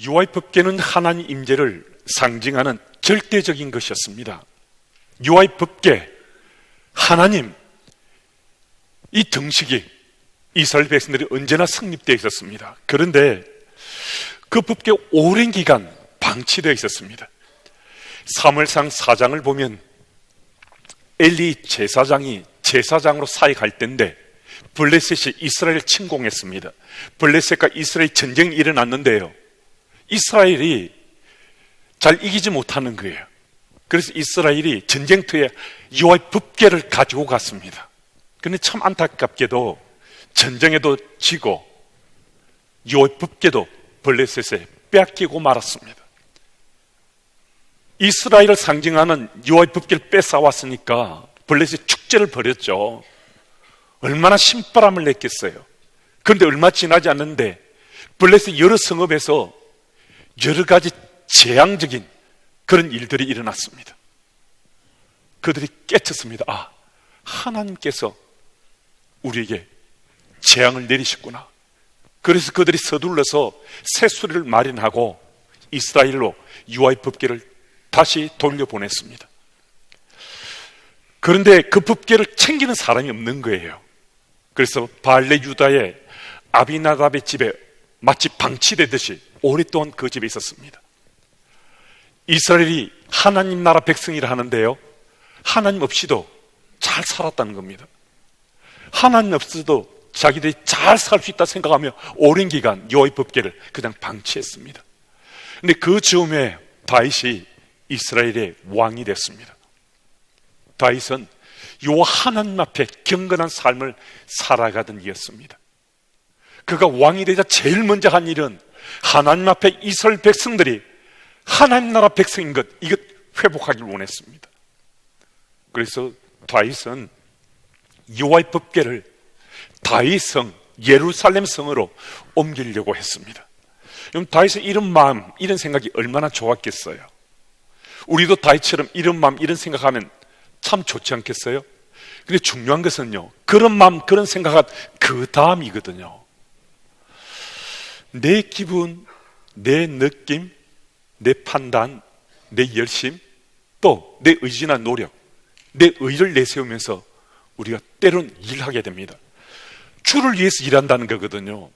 유아의 법궤는 하나님 임재를 상징하는 절대적인 것이었습니다. 유아의 법궤, 하나님, 이 등식이 이스라엘 백성들이 언제나 성립되어 있었습니다. 그런데 그 법궤 오랜 기간 방치되어 있었습니다. 사무엘상 4장을 보면 엘리 제사장이 제사장으로 사역할 때인데 블레셋이 이스라엘을 침공했습니다. 블레셋과 이스라엘 전쟁이 일어났는데요, 이스라엘이 잘 이기지 못하는 거예요. 그래서 이스라엘이 전쟁터에 여호와의 법궤를 가지고 갔습니다. 그런데 참 안타깝게도 전쟁에도 지고 여호와의 법궤도 블레셋에 빼앗기고 말았습니다. 이스라엘을 상징하는 여호와의 법궤를 뺏어왔으니까 블레셋 축제를 벌였죠. 얼마나 신바람을 냈겠어요. 그런데 얼마 지나지 않는데 블레셋 여러 성읍에서 여러 가지 재앙적인 그런 일들이 일어났습니다. 그들이 깨쳤습니다. 아, 하나님께서 우리에게 재앙을 내리셨구나. 그래서 그들이 서둘러서 새수리를 마련하고 이스라엘로 여호와의 법궤를 다시 돌려보냈습니다. 그런데 그 법궤를 챙기는 사람이 없는 거예요. 그래서 발레 유다의 아비나답의 집에 마치 방치되듯이 오랫동안 그 집에 있었습니다. 이스라엘이 하나님 나라 백성이라 하는데요, 하나님 없이도 잘 살았다는 겁니다. 하나님 없어도 자기들이 잘 살 수 있다 생각하며 오랜 기간 여호와의 법궤를 그냥 방치했습니다. 그런데 그 즈음에 다윗이 이스라엘의 왕이 됐습니다. 다윗은 여호와 하나님 앞에 경건한 삶을 살아가던 이였습니다. 그가 왕이 되자 제일 먼저 한 일은 하나님 앞에 이스라엘 백성들이 하나님 나라 백성인 것, 이것 회복하길 원했습니다. 그래서 다윗은 여호와의 법궤를 다윗성 예루살렘 성으로 옮기려고 했습니다. 그럼 다윗의 이런 마음, 이런 생각이 얼마나 좋았겠어요. 우리도 다윗처럼 이런 마음, 이런 생각하면 참 좋지 않겠어요? 근데 중요한 것은요, 그런 마음, 그런 생각은 그 다음이거든요. 내 기분, 내 느낌, 내 판단, 내 열심, 또 내 의지나 노력, 내 의를 내세우면서 우리가 때론 일하게 됩니다. 주를 위해서 일한다는 거거든요.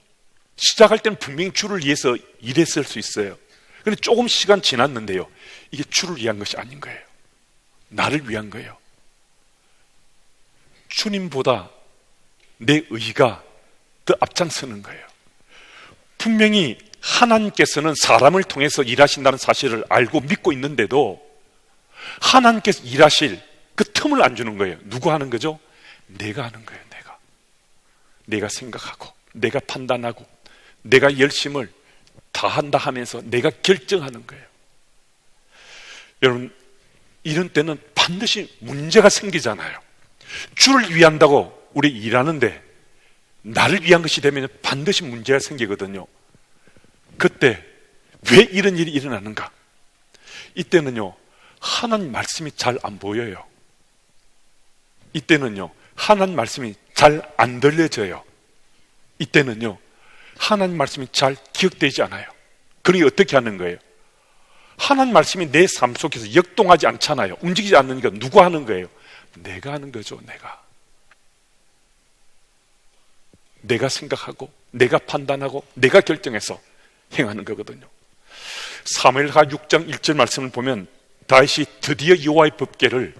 시작할 때는 분명히 주를 위해서 일했을 수 있어요. 그런데 조금 시간 지났는데요, 이게 주를 위한 것이 아닌 거예요. 나를 위한 거예요. 주님보다 내 의가 더 앞장서는 거예요. 분명히 하나님께서는 사람을 통해서 일하신다는 사실을 알고 믿고 있는데도 하나님께서 일하실 그 틈을 안 주는 거예요. 누가 하는 거죠? 내가 하는 거예요. 내가 생각하고, 내가 판단하고, 내가 열심을 다한다 하면서 내가 결정하는 거예요. 여러분, 이런 때는 반드시 문제가 생기잖아요. 주를 위한다고 우리 일하는데 나를 위한 것이 되면 반드시 문제가 생기거든요. 그때 왜 이런 일이 일어나는가? 이때는요, 하나님 말씀이 잘 안 보여요. 이때는요, 하나님 말씀이 잘 안 들려져요. 이때는요, 하나님 말씀이 잘 기억되지 않아요. 그러니 어떻게 하는 거예요? 하나님 말씀이 내 삶 속에서 역동하지 않잖아요. 움직이지 않으니까 누가 하는 거예요? 내가 하는 거죠. 내가 생각하고, 내가 판단하고, 내가 결정해서 행하는 거거든요. 사무엘하 6장 1절 말씀을 보면 다윗이 드디어 여호와의 법궤를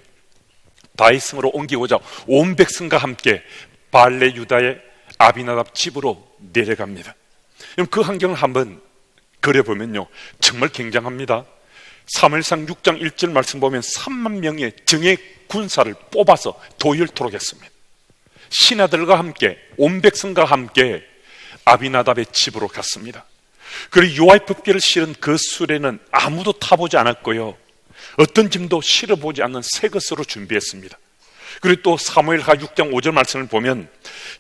다윗성으로 옮기고자 온 백성과 함께 발레 유다의 아비나답 집으로 내려갑니다. 그럼 그 환경을 한번 그려보면요, 정말 굉장합니다. 사무엘상 6장 1절 말씀 보면 3만 명의 정예 군사를 뽑아서 도열토록 했습니다. 신하들과 함께, 온 백성과 함께 아비나답의 집으로 갔습니다. 그리고 여호와의 법궤를 실은 그 수레는 아무도 타보지 않았고요, 어떤 짐도 실어보지 않는 새 것으로 준비했습니다. 그리고 또 사무엘하 6장 5절 말씀을 보면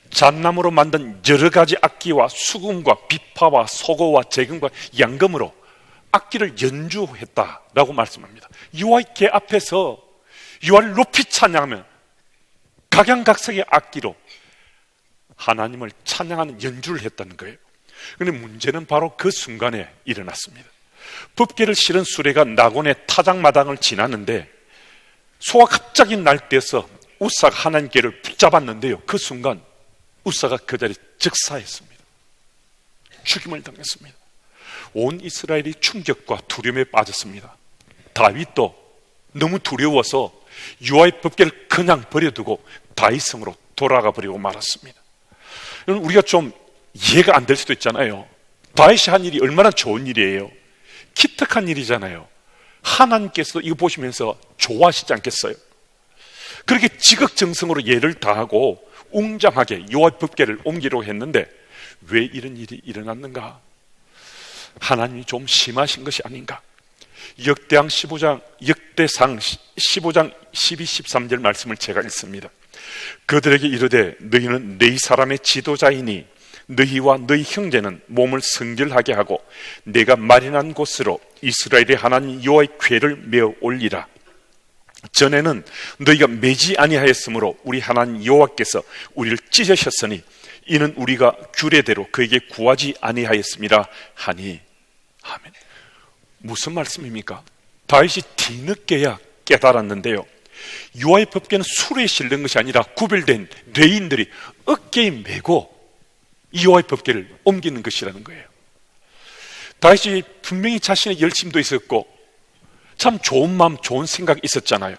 잣나무로 만든 여러 가지 악기와 수금과 비파와 소고와 재금과 양금으로 악기를 연주했다라고 말씀합니다. 여호와의 궤 앞에서 여호와를 높이 찬양하면 각양각색의 악기로 하나님을 찬양하는 연주를 했다는 거예요. 그런데 문제는 바로 그 순간에 일어났습니다. 법궤를 실은 수레가 낙원의 타작마당을 지났는데 소가 갑자기 날뛰어서 우사가 하나님께를 붙잡았는데요, 그 순간 우사가 그 자리에 즉사했습니다. 죽임을 당했습니다. 온 이스라엘이 충격과 두려움에 빠졌습니다. 다윗도 너무 두려워서 여호와의 법궤를 그냥 버려두고 다윗성으로 돌아가 버리고 말았습니다. 여러분, 우리가 좀 이해가 안 될 수도 있잖아요. 다윗이 한 일이 얼마나 좋은 일이에요. 기특한 일이잖아요. 하나님께서도 이거 보시면서 좋아하시지 않겠어요? 그렇게 지극정성으로 예를 다하고 웅장하게 여호와의 법궤를 옮기려고 했는데 왜 이런 일이 일어났는가? 하나님이 좀 심하신 것이 아닌가? 역대상 15장 12, 13절 말씀을 제가 읽습니다. 그들에게 이르되 너희는 너희 사람의 지도자이니 너희와 너희 형제는 몸을 성결하게 하고 내가 마련한 곳으로 이스라엘의 하나님 여호와의 궤를 메어 올리라. 전에는 너희가 매지 아니하였으므로 우리 하나님 여호와께서 우리를 찢으셨으니 이는 우리가 규례대로 그에게 구하지 아니하였음이라 하니. 아멘. 무슨 말씀입니까? 다윗이 뒤늦게야 깨달았는데요, 여호와의 법궤는 수레에 실는 것이 아니라 구별된 레인들이 어깨에 메고 여호와의 법궤를 옮기는 것이라는 거예요. 다윗이 분명히 자신의 열심도 있었고 참 좋은 마음, 좋은 생각이 있었잖아요.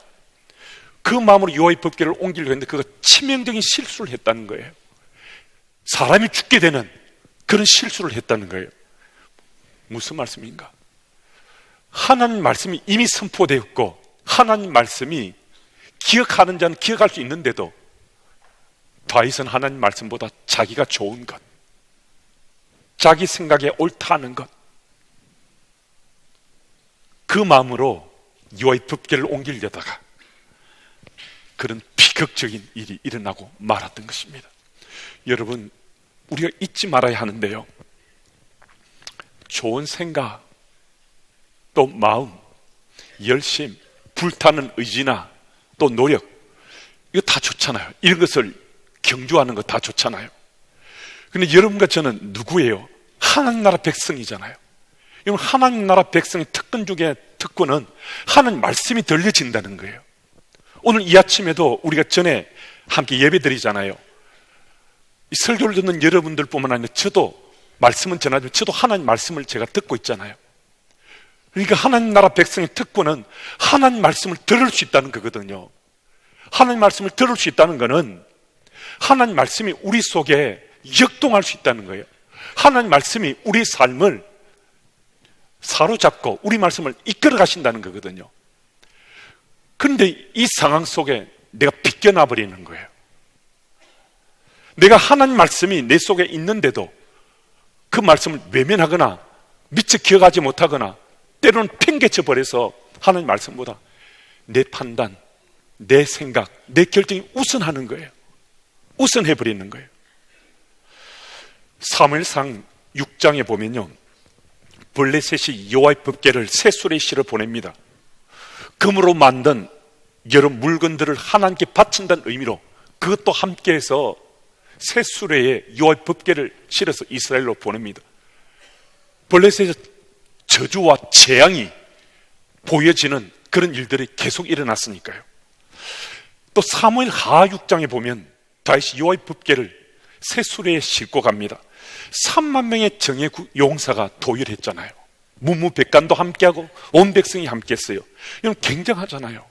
그 마음으로 여호와의 법궤를 옮기려고 했는데 그가 치명적인 실수를 했다는 거예요. 사람이 죽게 되는 그런 실수를 했다는 거예요. 무슨 말씀인가? 하나님 말씀이 이미 선포되었고 하나님 말씀이 기억하는 자는 기억할 수 있는데도 다윗은 하나님 말씀보다 자기가 좋은 것, 자기 생각에 옳다는 것, 그 마음으로 여호와의 법궤를 옮기려다가 그런 비극적인 일이 일어나고 말았던 것입니다. 여러분, 우리가 잊지 말아야 하는데요, 좋은 생각, 또 마음, 열심, 불타는 의지나 또 노력, 이거 다 좋잖아요. 이런 것을 경주하는 거 다 좋잖아요. 그런데 여러분과 저는 누구예요? 하나님 나라 백성이잖아요. 여러분, 하나님 나라 백성의 특권 중에 특권은 하나님 말씀이 들려진다는 거예요. 오늘 이 아침에도 우리가 전에 함께 예배 드리잖아요. 이 설교를 듣는 여러분들 뿐만 아니라 저도 말씀은 전하지만 저도 하나님 말씀을 제가 듣고 있잖아요. 그러니까 하나님 나라 백성의 특권은 하나님 말씀을 들을 수 있다는 거거든요. 하나님 말씀을 들을 수 있다는 것은 하나님 말씀이 우리 속에 역동할 수 있다는 거예요. 하나님 말씀이 우리 삶을 사로잡고 우리 말씀을 이끌어 가신다는 거거든요. 그런데 이 상황 속에 내가 빗겨나 버리는 거예요. 내가 하나님 말씀이 내 속에 있는데도 그 말씀을 외면하거나 미처 기억하지 못하거나 때로는 팽개쳐 버려서 하나님 말씀보다 내 판단, 내 생각, 내 결정이 우선하는 거예요. 우선해버리는 거예요. 사무엘상 6장에 보면요, 블레셋이 여호와의 법궤를 새 수레에 실어 보냅니다. 금으로 만든 여러 물건들을 하나님께 바친다는 의미로 그것도 함께해서 새 수레에 여호와의 법궤를 실어서 이스라엘로 보냅니다. 블레셋의 저주와 재앙이 보여지는 그런 일들이 계속 일어났으니까요. 또 사무엘 하 6장에 보면 다윗이 여호와의 법궤를 새 수레에 싣고 갑니다. 3만 명의 정예 용사가 도열했잖아요. 문무백관도 함께하고 온 백성이 함께했어요. 이건 굉장하잖아요.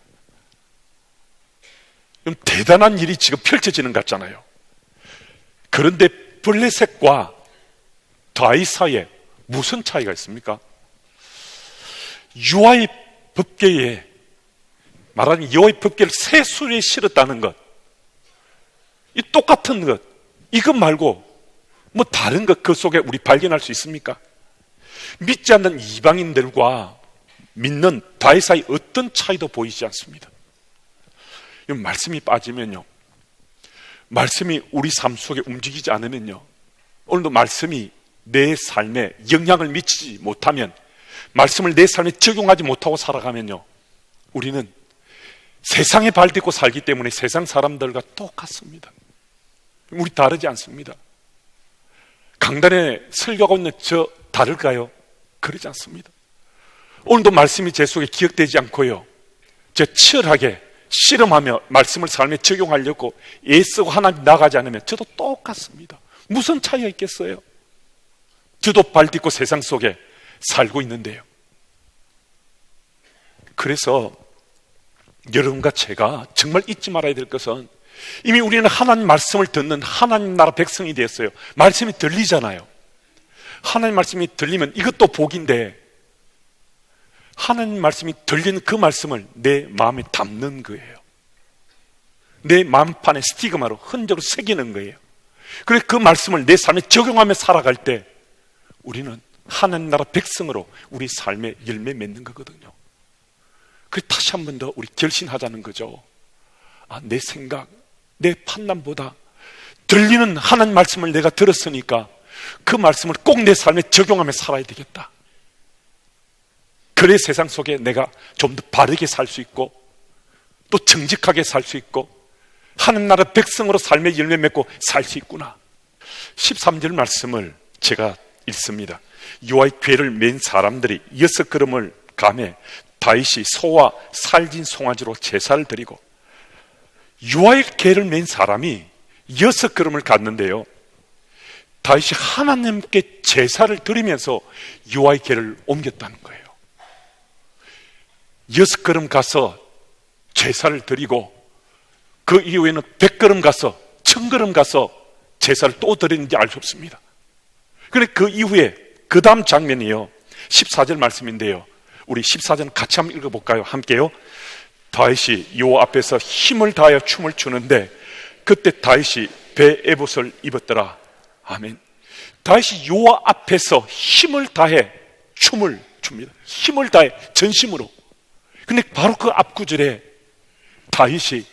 이건 대단한 일이 지금 펼쳐지는 것 같잖아요. 그런데 블레셋과 다윗 사이에 무슨 차이가 있습니까? 여호와의 법궤에 말하는 여호와의 법궤를 새 수레에 실었다는 것, 이 똑같은 것, 이것 말고 뭐 다른 것 그 속에 우리 발견할 수 있습니까? 믿지 않는 이방인들과 믿는 다윗 사이 어떤 차이도 보이지 않습니다. 말씀이 빠지면요, 말씀이 우리 삶 속에 움직이지 않으면요, 오늘도 말씀이 내 삶에 영향을 미치지 못하면, 말씀을 내 삶에 적용하지 못하고 살아가면요, 우리는 세상에 발딛고 살기 때문에 세상 사람들과 똑같습니다. 우리 다르지 않습니다. 강단에 설교하고 있는 저 다를까요? 그러지 않습니다. 오늘도 말씀이 제 속에 기억되지 않고요, 저 치열하게 실험하며 말씀을 삶에 적용하려고 애쓰고 하나님 나가지 않으면 저도 똑같습니다. 무슨 차이가 있겠어요? 저도 발 딛고 세상 속에 살고 있는데요. 그래서 여러분과 제가 정말 잊지 말아야 될 것은, 이미 우리는 하나님 말씀을 듣는 하나님 나라 백성이 되었어요. 말씀이 들리잖아요. 하나님 말씀이 들리면 이것도 복인데, 하나님 말씀이 들리는 그 말씀을 내 마음에 담는 거예요. 내 마음판에 스티그마로 흔적을 새기는 거예요. 그래서 그 말씀을 내 삶에 적용하며 살아갈 때 우리는 하나님 나라 백성으로 우리 삶에 열매 맺는 거거든요. 그래서 다시 한 번 더 우리 결심하자는 거죠. 내 생각, 내 판단보다 들리는 하나님 말씀을 내가 들었으니까 그 말씀을 꼭 내 삶에 적용하며 살아야 되겠다. 그래 세상 속에 내가 좀 더 바르게 살 수 있고 또 정직하게 살 수 있고 하나님 나라 백성으로 삶의 열매 맺고 살 수 있구나. 13절 말씀을 제가 읽습니다. 여호와의 궤를 맨 사람들이 6걸음을 가매 다윗이 소와 살진 송아지로 제사를 드리고, 여호와의 궤를 맨 사람이 6걸음을 갔는데요, 다윗이 하나님께 제사를 드리면서 여호와의 궤를 옮겼다는 거예요. 6걸음 가서 제사를 드리고 그 이후에는 100걸음 가서 1000걸음 가서 제사를 또 드리는지 알 수 없습니다. 그런데 그 이후에 그 다음 장면이요, 14절 말씀인데요, 우리 14절 같이 한번 읽어볼까요? 함께요. 다윗이 여호와 앞에서 힘을 다하여 춤을 추는데 그때 다윗이 배 에봇을 입었더라. 아멘. 다윗이 여호와 앞에서 힘을 다해 춤을 춥니다. 힘을 다해 전심으로. 근데 바로 그 앞구절에 다윗이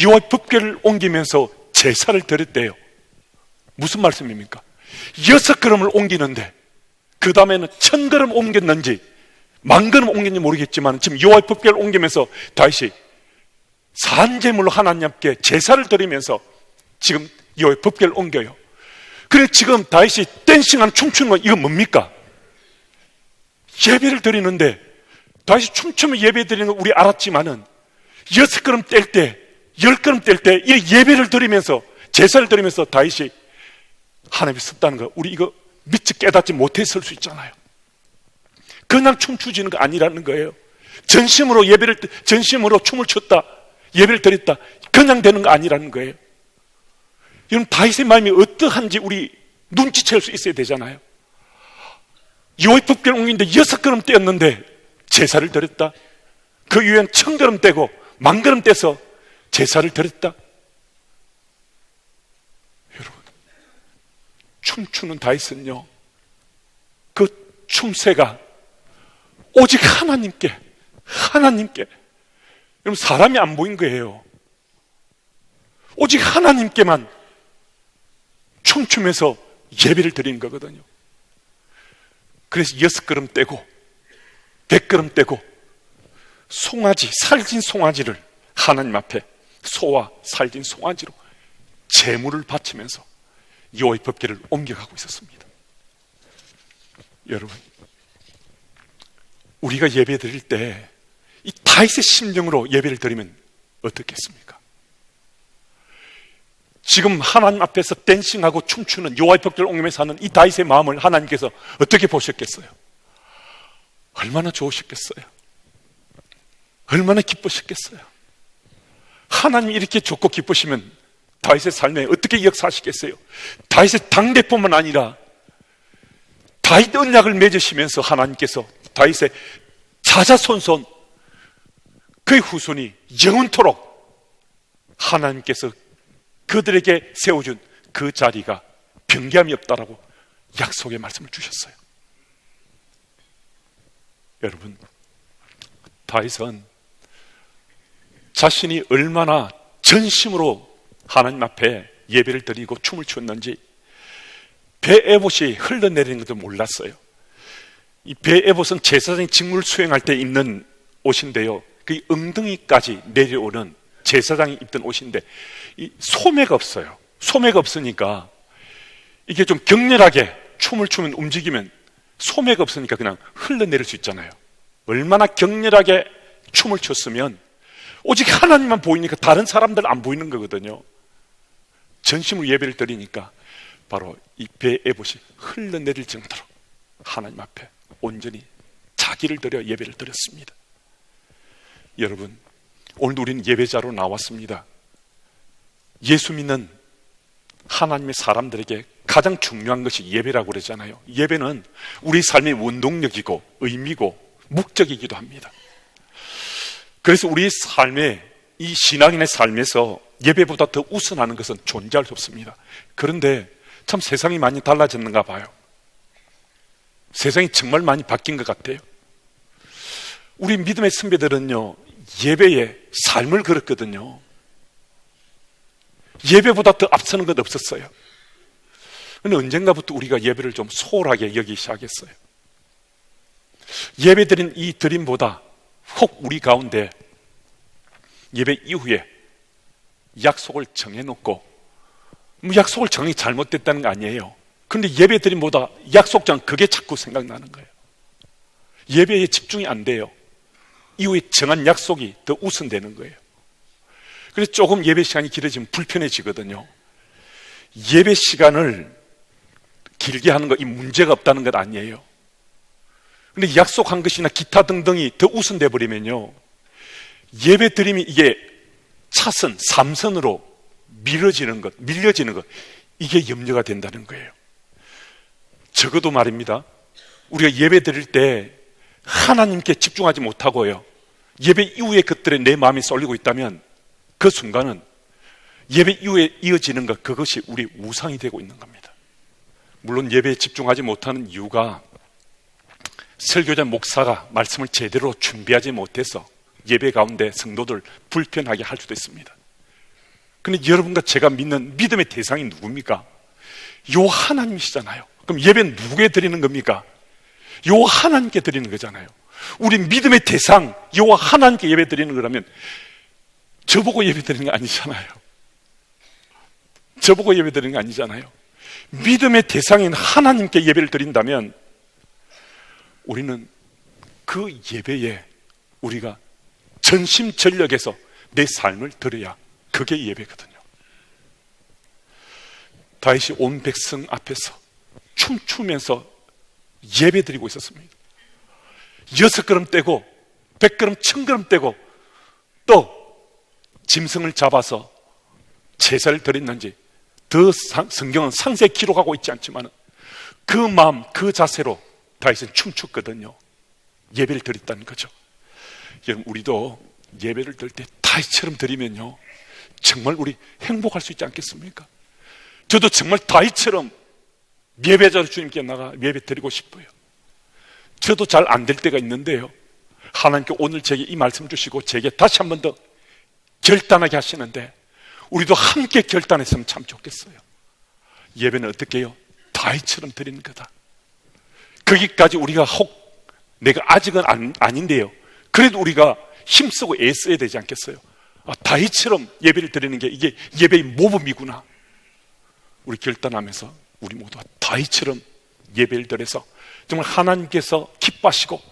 여호와의 법궤를 옮기면서 제사를 드렸대요. 무슨 말씀입니까? 6걸음을 옮기는데 그 다음에는 1000걸음 옮겼는지 10,000걸음 옮겼는지 모르겠지만 지금 여호와의 법궤를 옮기면서 다윗이 산제물로 하나님께 제사를 드리면서 지금 여호와의 법궤를 옮겨요. 그래 지금 다윗이 댄싱하는 춤추는 건 이건 뭡니까? 예배를 드리는데, 다윗이 춤추며 예배 드리는 건 우리 알았지만은 6걸음 뗄 때, 10걸음 뗄 때 이 예배를 드리면서 제사를 드리면서 다윗이 하나님이 썼다는 거, 우리 이거 미처 깨닫지 못했을 수 있잖아요. 그냥 춤추지는 거 아니라는 거예요. 전심으로 전심으로 춤을 췄다, 예배를 드렸다, 그냥 되는 거 아니라는 거예요. 여러분, 다윗의 마음이 어떠한지 우리 눈치챌 수 있어야 되잖아요. 여호와의 법궤를 옮기는데 6걸음 떼었는데 제사를 드렸다. 그 이후엔 1000걸음 떼고 10,000걸음 떼서 제사를 드렸다. 여러분, 춤추는 다윗은요, 그 춤새가 오직 하나님께, 여러분, 사람이 안 보인 거예요. 오직 하나님께만 춤추면서 예배를 드리는 거거든요. 그래서 6걸음 떼고 100걸음 떼고 송아지, 살진 송아지를 하나님 앞에 소와 살진 송아지로 제물을 바치면서 여호와의 법궤를 옮겨가고 있었습니다. 여러분, 우리가 예배 드릴 때 이 다윗의 심정으로 예배를 드리면 어떻겠습니까? 지금 하나님 앞에서 댄싱하고 춤추는 여호와의 법궤를 옮기면서 하는 이 다윗의 마음을 하나님께서 어떻게 보셨겠어요? 얼마나 좋으셨겠어요? 얼마나 기쁘셨겠어요? 하나님이 이렇게 좋고 기쁘시면 다윗의 삶에 어떻게 역사하시겠어요? 다윗의 당대뿐만 아니라 다윗 언약을 맺으시면서 하나님께서 다윗의 자자손손, 그의 후손이 영원토록 하나님께서 그들에게 세워준 그 자리가 변개함이 없다라고 약속의 말씀을 주셨어요. 여러분, 다윗은 자신이 얼마나 전심으로 하나님 앞에 예배를 드리고 춤을 추었는지 배 에봇이 흘러내리는 것도 몰랐어요. 이 배 에봇은 제사장이 직무를 수행할 때 입는 옷인데요, 그 엉덩이까지 내려오는 제사장이 입던 옷인데 이 소매가 없어요. 소매가 없으니까 이게 좀 격렬하게 춤을 추면 움직이면 소매가 없으니까 그냥 흘러내릴 수 있잖아요. 얼마나 격렬하게 춤을 췄으면 오직 하나님만 보이니까 다른 사람들 안 보이는 거거든요. 전심으로 예배를 드리니까 바로 이 배 에봇이 흘러내릴 정도로 하나님 앞에 온전히 자기를 드려 예배를 드렸습니다. 여러분, 오늘도 우리는 예배자로 나왔습니다. 예수 믿는 하나님의 사람들에게 가장 중요한 것이 예배라고 그러잖아요. 예배는 우리 삶의 원동력이고 의미고 목적이기도 합니다. 그래서 우리 삶의 이 신앙인의 삶에서 예배보다 더 우선하는 것은 존재할 수 없습니다. 그런데 참 세상이 많이 달라졌는가 봐요. 세상이 정말 많이 바뀐 것 같아요. 우리 믿음의 선배들은요, 예배에 삶을 걸었거든요. 예배보다 더 앞서는 것 없었어요. 근데 언젠가부터 우리가 예배를 좀 소홀하게 여기기 시작했어요. 예배 드린 이 드림보다 혹 우리 가운데 예배 이후에 약속을 정해놓고, 약속을 정이 잘못됐다는 거 아니에요. 근데 예배 드림보다 약속장 그게 자꾸 생각나는 거예요. 예배에 집중이 안 돼요. 이후에 정한 약속이 더 우선되는 거예요. 그래서 조금 예배 시간이 길어지면 불편해지거든요. 예배 시간을 길게 하는 거 이 문제가 없다는 것 아니에요. 근데 약속한 것이나 기타 등등이 더 우선돼 버리면요, 예배 드림이 이게 차선, 3선으로 밀려지는 것, 이게 염려가 된다는 거예요. 적어도 말입니다, 우리가 예배 드릴 때 하나님께 집중하지 못하고요, 예배 이후에 것들에 내 마음이 쏠리고 있다면 그 순간은 예배 이후에 이어지는 것, 그것이 우리 우상이 되고 있는 겁니다. 물론 예배에 집중하지 못하는 이유가 설교자 목사가 말씀을 제대로 준비하지 못해서 예배 가운데 성도들 불편하게 할 수도 있습니다. 근데 여러분과 제가 믿는 믿음의 대상이 누굽니까? 요 하나님이시잖아요. 그럼 예배는 누구에 드리는 겁니까? 요 하나님께 드리는 거잖아요. 우리 믿음의 대상, 요 하나님께 예배 드리는 거라면 저보고 예배 드리는 거 아니잖아요. 저보고 예배 드리는 거 아니잖아요. 믿음의 대상인 하나님께 예배를 드린다면 우리는 그 예배에 우리가 전심전력에서 내 삶을 드려야 그게 예배거든요. 다윗이 온 백성 앞에서 춤추면서 예배 드리고 있었습니다. 6걸음 떼고 100걸음 1000걸음 떼고 또 짐승을 잡아서 제사를 드렸는지 더 성경은 상세히 기록하고 있지 않지만 그 마음, 그 자세로 다윗은 춤췄거든요. 예배를 드렸다는 거죠. 여러분, 우리도 예배를 드릴 때 다윗처럼 드리면요, 정말 우리 행복할 수 있지 않겠습니까? 저도 정말 다윗처럼 예배자로 주님께 나가 예배 드리고 싶어요. 저도 잘 안 될 때가 있는데요, 하나님께 오늘 제게 이 말씀 주시고 제게 다시 한 번 더 결단하게 하시는데 우리도 함께 결단했으면 참 좋겠어요. 예배는 어떻게 해요? 다윗처럼 드리는 거다. 거기까지 우리가 혹 내가 아직은 아닌데요, 그래도 우리가 힘쓰고 애써야 되지 않겠어요? 다윗처럼 예배를 드리는 게 이게 예배의 모범이구나. 우리 결단하면서 우리 모두가 다윗처럼 예배를 드려서 정말 하나님께서 기뻐하시고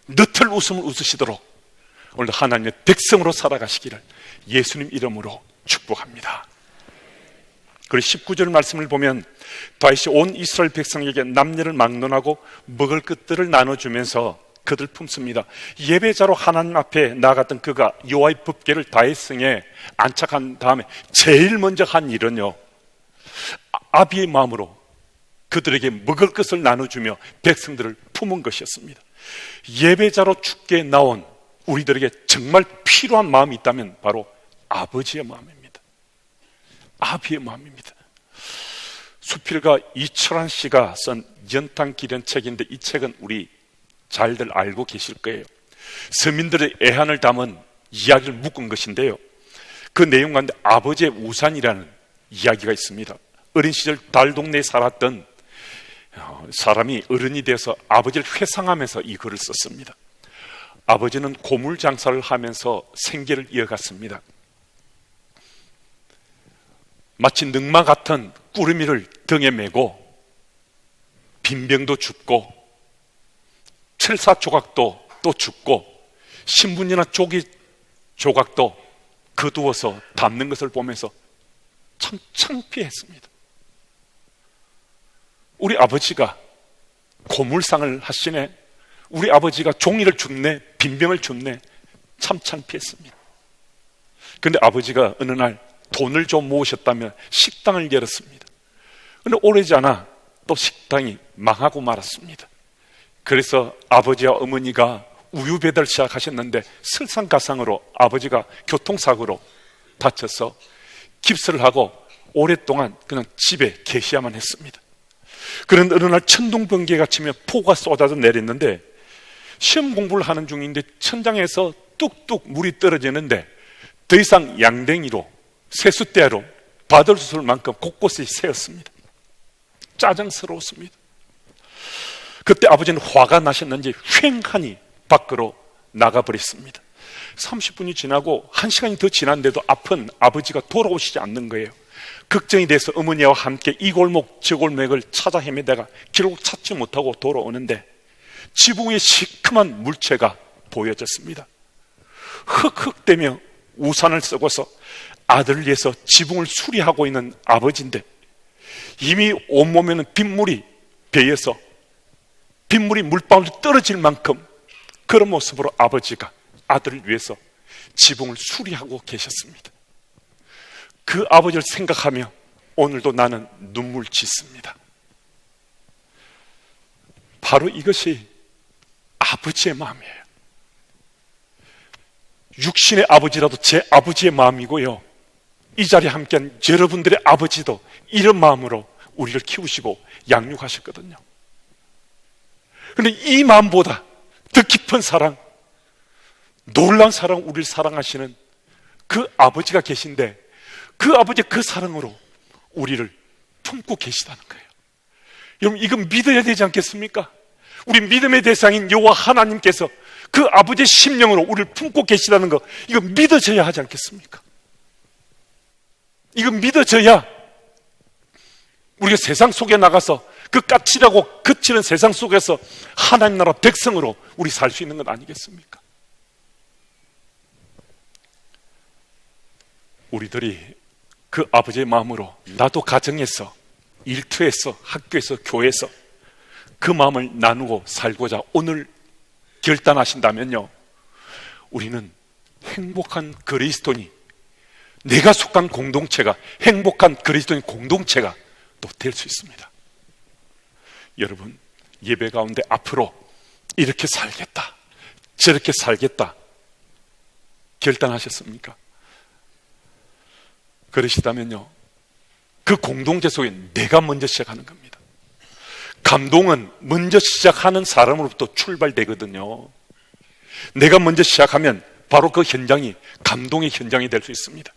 너털 웃음을 웃으시도록 오늘도 하나님의 백성으로 살아가시기를 예수님 이름으로 축복합니다. 그리고 19절 말씀을 보면 다윗이 온 이스라엘 백성에게 남녀를 막론하고 먹을 것들을 나눠주면서 그들 품습니다. 예배자로 하나님 앞에 나갔던 그가 여호와의 법궤를 다윗성에 안착한 다음에 제일 먼저 한 일은요, 아비의 마음으로 그들에게 먹을 것을 나눠주며 백성들을 품은 것이었습니다. 예배자로 죽게 나온 우리들에게 정말 필요한 마음이 있다면 바로 아버지의 마음입니다. 아비의 마음입니다. 수필가 이철환 씨가 쓴 연탄기련 책인데 이 책은 우리 잘들 알고 계실 거예요. 서민들의 애환을 담은 이야기를 묶은 것인데요, 그 내용 가운데 아버지의 우산이라는 이야기가 있습니다. 어린 시절 달 동네에 살았던 사람이 어른이 되어서 아버지를 회상하면서 이 글을 썼습니다. 아버지는 고물 장사를 하면서 생계를 이어갔습니다. 마치 능마 같은 꾸러미를 등에 메고 빈병도 줍고 철사 조각도 또 줍고 신문지나 조기 조각도 거두어서 담는 것을 보면서 참 창피했습니다. 우리 아버지가 고물상을 하시네, 우리 아버지가 종이를 줍네, 빈병을 줍네, 참 창피했습니다. 그런데 아버지가 어느 날 돈을 좀 모으셨다며 식당을 열었습니다. 그런데 오래지 않아 또 식당이 망하고 말았습니다. 그래서 아버지와 어머니가 우유 배달 시작하셨는데 설상가상으로 아버지가 교통사고로 다쳐서 깁스를 하고 오랫동안 그냥 집에 계셔야만 했습니다. 그런데 어느 날 천둥번개가 치며 폭우가 쏟아져 내렸는데 시험 공부를 하는 중인데 천장에서 뚝뚝 물이 떨어지는데 더 이상 양댕이로 세숫대로 받을 수 없을 만큼 곳곳에 새었습니다. 짜증스러웠습니다. 그때 아버지는 화가 나셨는지 휑하니 밖으로 나가버렸습니다. 30분이 지나고 1시간이 더 지났는데도 아픈 아버지가 돌아오시지 않는 거예요. 걱정이 돼서 어머니와 함께 이 골목 저 골목을 찾아 헤매다가 결국 찾지 못하고 돌아오는데 지붕 위에 시큼한 물체가 보여졌습니다. 흑흑대며 우산을 쓰고서 아들을 위해서 지붕을 수리하고 있는 아버지인데 이미 온몸에는 빗물이 배여서 빗물이 물방울이 떨어질 만큼 그런 모습으로 아버지가 아들을 위해서 지붕을 수리하고 계셨습니다. 그 아버지를 생각하며 오늘도 나는 눈물 짓습니다. 바로 이것이 아버지의 마음이에요. 육신의 아버지라도 제 아버지의 마음이고요, 이 자리에 함께한 여러분들의 아버지도 이런 마음으로 우리를 키우시고 양육하셨거든요. 그런데 이 마음보다 더 깊은 사랑, 놀라운 사랑, 우리를 사랑하시는 그 아버지가 계신데 그 아버지의 그 사랑으로 우리를 품고 계시다는 거예요. 여러분, 이건 믿어야 되지 않겠습니까? 우리 믿음의 대상인 여호와 하나님께서 그 아버지의 심령으로 우리를 품고 계시다는 거, 이거 믿어져야 하지 않겠습니까? 이거 믿어져야 우리가 세상 속에 나가서 그 까칠하고 거치는 세상 속에서 하나님 나라 백성으로 우리 살 수 있는 것 아니겠습니까? 우리들이 그 아버지의 마음으로 나도 가정에서, 일터에서, 학교에서, 교회에서 그 마음을 나누고 살고자 오늘 결단하신다면요, 우리는 행복한 그리스도인이, 내가 속한 공동체가 행복한 그리스도인 공동체가 또 될 수 있습니다. 여러분, 예배 가운데 앞으로 이렇게 살겠다, 저렇게 살겠다 결단하셨습니까? 그러시다면요, 그 공동체 속에 내가 먼저 시작하는 겁니다. 감동은 먼저 시작하는 사람으로부터 출발되거든요. 내가 먼저 시작하면 바로 그 현장이 감동의 현장이 될 수 있습니다.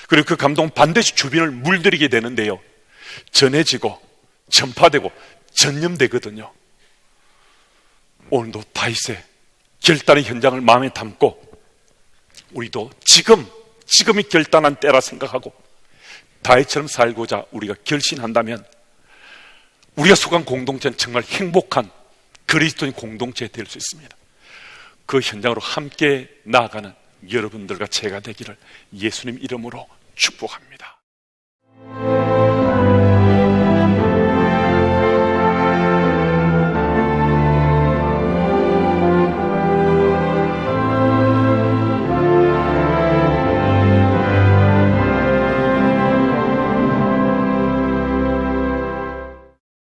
그리고 그 감동은 반드시 주변을 물들이게 되는데요, 전해지고 전파되고 전염되거든요. 오늘도 다윗의 결단의 현장을 마음에 담고 우리도 지금이 결단한 때라 생각하고 다윗처럼 살고자 우리가 결심한다면 우리가 속한 공동체는 정말 행복한 그리스도인 공동체 될 수 있습니다. 그 현장으로 함께 나아가는 여러분들과 제가 되기를 예수님 이름으로 축복합니다.